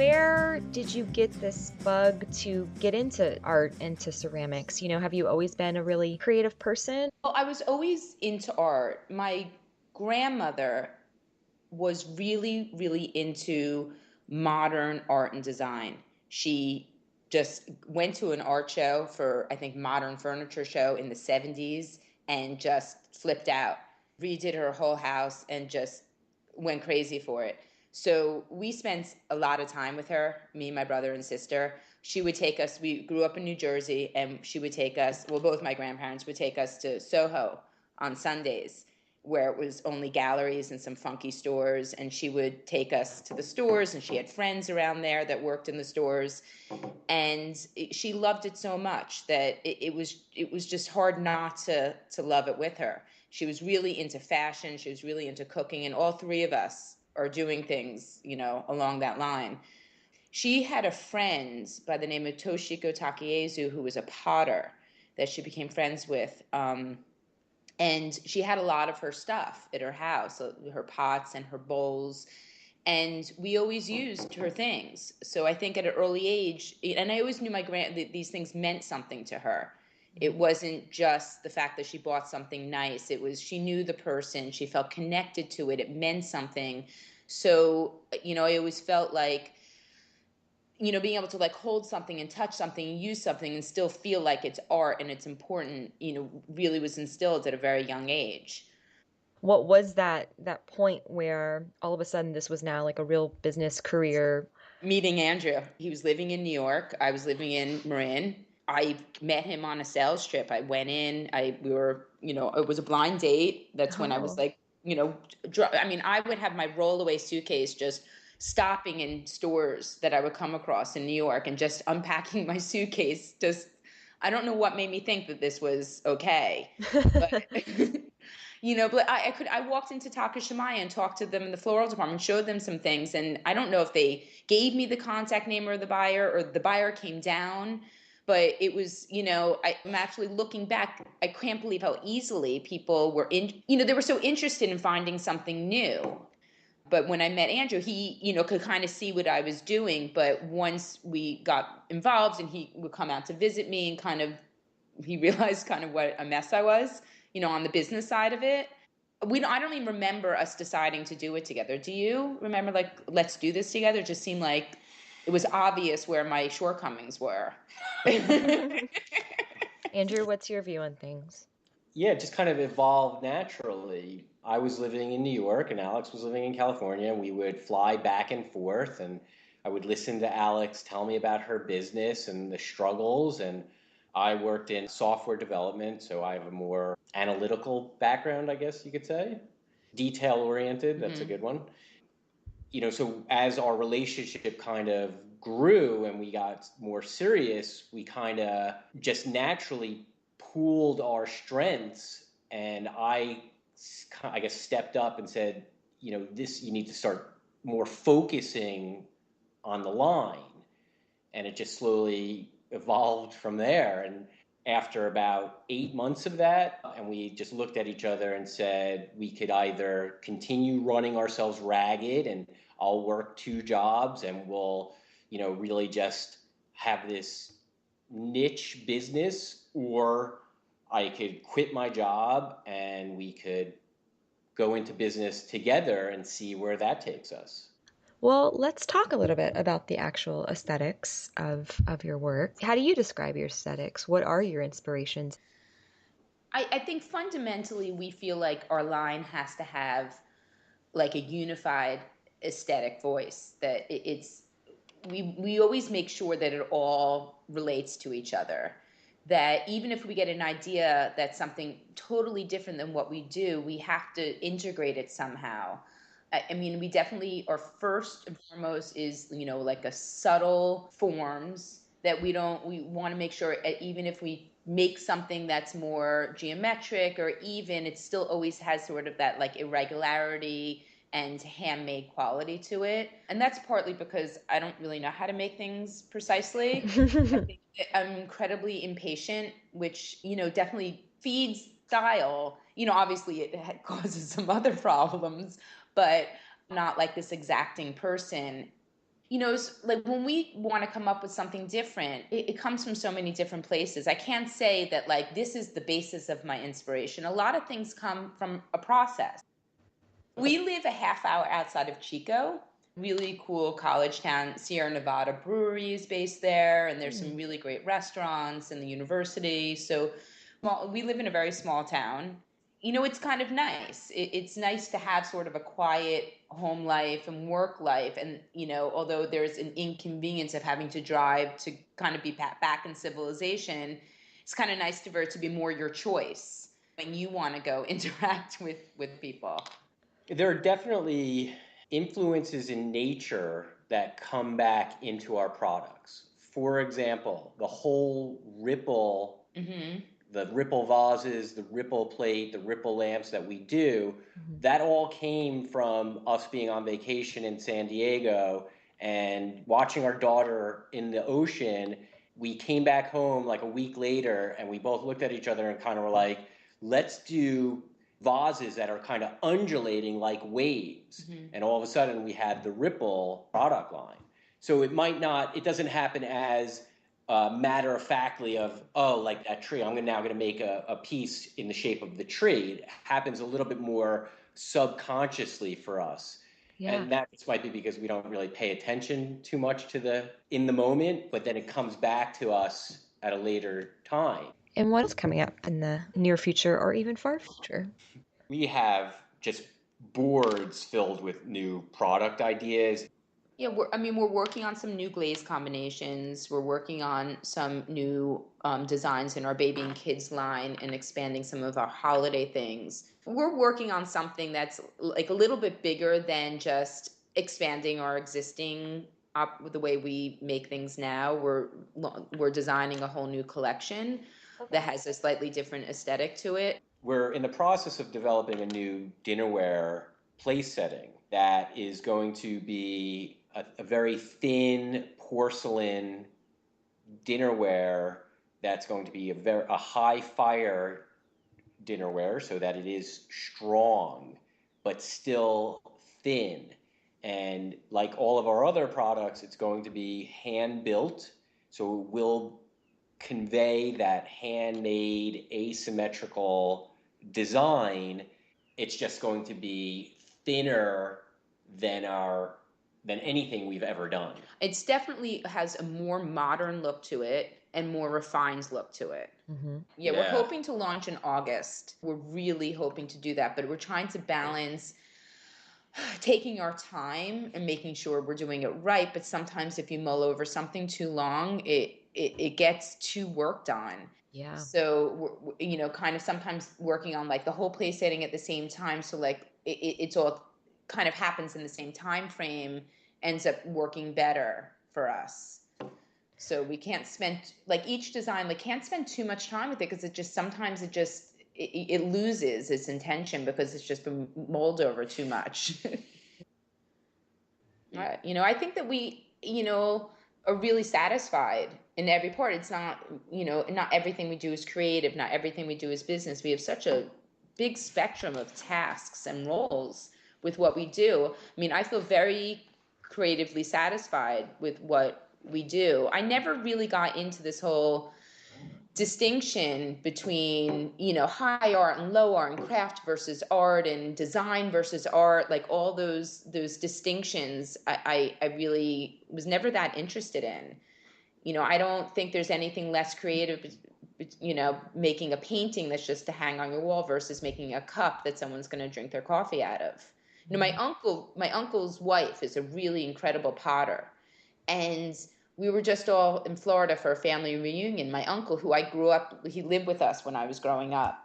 Where did you get this bug to get into art, into ceramics? Have you always been a really creative person? Well, I was always into art. My grandmother was really, really into modern art and design. She just went to an art show for, I think, modern furniture show in the 70s and just flipped out, redid her whole house and just went crazy for it. So we spent a lot of time with her, me, my brother, and sister. She would take us, we grew up in New Jersey, and she would take us, well, both my grandparents would take us to Soho on Sundays, where it was only galleries and some funky stores, and she would take us to the stores, and she had friends around there that worked in the stores, and she loved it so much that it was just hard not to love it with her. She was really into fashion, she was really into cooking, and all three of us are doing things, along that line. She had a friend by the name of Toshiko Takiezu who was a potter that she became friends with. And she had a lot of her stuff at her house, her pots and her bowls, and we always used her things. So I think at an early age, and I always knew these things meant something to her. It wasn't just the fact that she bought something nice. It was she knew the person, she felt connected to it, it meant something. So I always felt like being able to like hold something and touch something and use something and still feel like it's art and it's important, really was instilled at a very young age. What was that point where all of a sudden this was now like a real business career? Meeting Andrew, he was living in New York. I was living in Marin. I met him on a sales trip. I went in. We were, it was a blind date. That's when I was Oh. like, I mean, I would have my rollaway suitcase just stopping in stores that I would come across in New York and just unpacking my suitcase. Just, I don't know what made me think that this was okay, but but I walked into Takashimaya and talked to them in the floral department, showed them some things, and I don't know if they gave me the contact name of the buyer or the buyer came down, but it was, I'm actually looking back, I can't believe how easily people were they were so interested in finding something new. But when I met Andrew, he, could kind of see what I was doing. But once we got involved and he would come out to visit me and he realized kind of what a mess I was, on the business side of it. I don't even remember us deciding to do it together. Do you remember, like, let's do this together? It just seemed like it was obvious where my shortcomings were. Andrew, what's your view on things? Yeah, it just kind of evolved naturally. I was living in New York and Alex was living in California, and we would fly back and forth. And I would listen to Alex tell me about her business and the struggles. And I worked in software development, so I have a more analytical background, I guess you could say. Detail oriented, that's a Hmm. good one. So as our relationship kind of grew and we got more serious, we kind of just naturally pooled our strengths. And I guess, stepped up and said, this, you need to start more focusing on the line. And it just slowly evolved from there. And after about 8 months of that, and we just looked at each other and said we could either continue running ourselves ragged and I'll work two jobs and we'll, really just have this niche business, or I could quit my job and we could go into business together and see where that takes us. Well, let's talk a little bit about the actual aesthetics of your work. How do you describe your aesthetics? What are your inspirations? I think fundamentally we feel like our line has to have like a unified aesthetic voice, that it's we always make sure that it all relates to each other, that even if we get an idea that's something totally different than what we do, we have to integrate it somehow. I mean, we definitely, our first and foremost is, like a subtle forms that we want to make sure, even if we make something that's more geometric or even, it still always has sort of that like irregularity and handmade quality to it. And that's partly because I don't really know how to make things precisely. I think I'm incredibly impatient, which, definitely feeds style. Obviously it causes some other problems, but I'm not like this exacting person. like when we want to come up with something different, it comes from so many different places. I can't say that like this is the basis of my inspiration. A lot of things come from a process. We live a half hour outside of Chico, really cool college town. Sierra Nevada Brewery is based there, and there's some really great restaurants and the university. So we live in a very small town. It's kind of nice. It's nice to have sort of a quiet home life and work life. And, although there's an inconvenience of having to drive to kind of be back in civilization, it's kind of nice for it to be more your choice when you want to go interact with people. There are definitely influences in nature that come back into our products. For example, the whole ripple, the ripple vases, the ripple plate, the ripple lamps that we do, that all came from us being on vacation in San Diego and watching our daughter in the ocean. We came back home like a week later and we both looked at each other and kind of were like, let's do vases that are kind of undulating like waves. And all of a sudden we had the Ripple product line. So it doesn't happen as matter of factly of, oh, like that tree, I'm now going to make a piece in the shape of the tree. It happens a little bit more subconsciously for us. Yeah. And that might be because we don't really pay attention too much to in the moment, but then it comes back to us at a later time. And what is coming up in the near future or even far future? We have just boards filled with new product ideas. Yeah, we're working on some new glaze combinations. We're working on some new designs in our baby and kids line and expanding some of our holiday things. We're working on something that's like a little bit bigger than just expanding our existing the way we make things now. We're designing a whole new collection that has a slightly different aesthetic to it. We're in the process of developing a new dinnerware place setting that is going to be a very thin porcelain dinnerware that's going to be a high fire dinnerware so that it is strong but still thin. And like all of our other products, it's going to be hand built. So it will convey that handmade asymmetrical design. It's just going to be thinner than anything we've ever done. It's definitely has a more modern look to it and more refined look to it. Yeah, we're hoping to launch in August. We're really hoping to do that, but we're trying to balance taking our time and making sure we're doing it right. But sometimes if you mull over something too long, it gets too worked on. Yeah. So we're, kind of sometimes working on like the whole place setting at the same time. So like it's all kind of happens in the same time frame, ends up working better for us. So we can't spend like each design, like can't spend too much time with it because it loses its intention because it's just been mulled over too much. I think that we, are really satisfied in every part. It's not, not everything we do is creative. Not everything we do is business. We have such a big spectrum of tasks and roles with what we do. I mean, I feel very creatively satisfied with what we do. I never really got into this whole distinction between high art and low art and craft versus art and design versus art, like all those distinctions. I really was never that interested in. I don't think there's anything less creative, making a painting that's just to hang on your wall versus making a cup that someone's going to drink their coffee out of. My uncle's wife is a really incredible potter, and we were just all in Florida for a family reunion. My uncle, who he lived with us when I was growing up,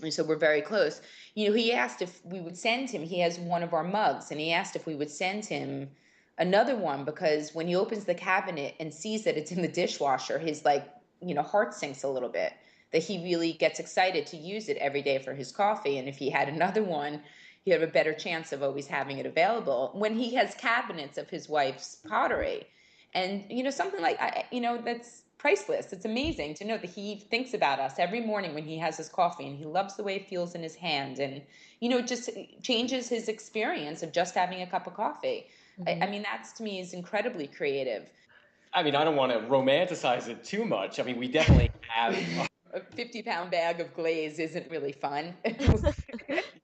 and so we're very close. He asked if we would send him, he has one of our mugs, and he asked if we would send him another one because when he opens the cabinet and sees that it's in the dishwasher, his heart sinks a little bit, that he really gets excited to use it every day for his coffee. And if he had another one, he had a better chance of always having it available when he has cabinets of his wife's pottery. And something like that's priceless. It's amazing to know that he thinks about us every morning when he has his coffee, and he loves the way it feels in his hand, and it just changes his experience of just having a cup of coffee. I Hmm. mean, that's, to me, is incredibly creative. I mean, I don't want to romanticize it too much. I mean, we definitely have. A 50-pound bag of glaze isn't really fun.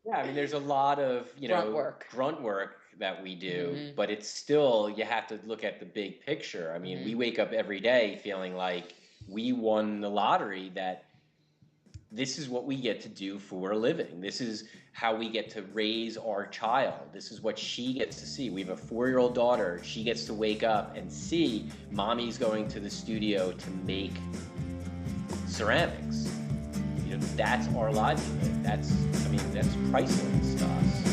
Yeah, I mean, there's a lot of, Grunt work. grunt work that we do, Hmm. but it's still, you have to look at the big picture. I mean, we Hmm. wake up every day feeling like we won the lottery, that this is what we get to do for a living. This is how we get to raise our child. This is what she gets to see. We have a 4-year-old daughter. She gets to wake up and see mommy's going to the studio to make ceramics. That's our livelihood. That's priceless to us.